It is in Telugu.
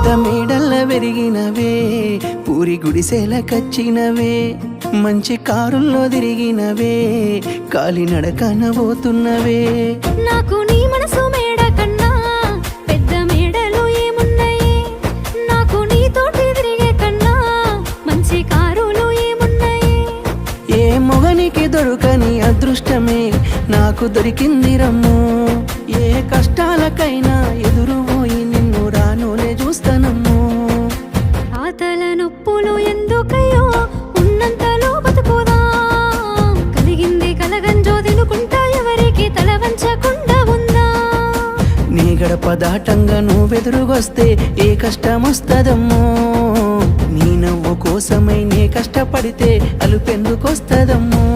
పెద్ద మేడల్ల పెరిగినవే, పూరి గుడిసెల కచ్చినవే, మంచి కారుల్లో తిరిగినవే, కాలినడకన పోతున్నవే. నాకు నీ మనసు మేడ కన్నా పెద్ద మేడలు ఏమున్నాయి, నాకు నీతోటి తిరిగే కన్నా మంచి కారులు ఏమున్నాయి. ఏ మొగనికి దొరకని అదృష్టమే నాకు దొరికింది రమ్ము, ఏ కష్టాలకైనా ఎదురు పోయి నిన్ను రానులే చూస్తానమ్ము. ఆతల నొప్పులు ఎందుకయ్యో ఉన్నంతలో బతుకుదా, కలిగింది కలగంజో తినుకుంటా ఎవరికి తల వంచకుండా ఉందా. నీ గడప దాటంగా నువ్వెదురుగొస్తే ఏ కష్టమొస్తదమ్మో, నీ నవ్వు కోసమై నే కష్టపడితే అలుపెందుకొస్తదమ్మో.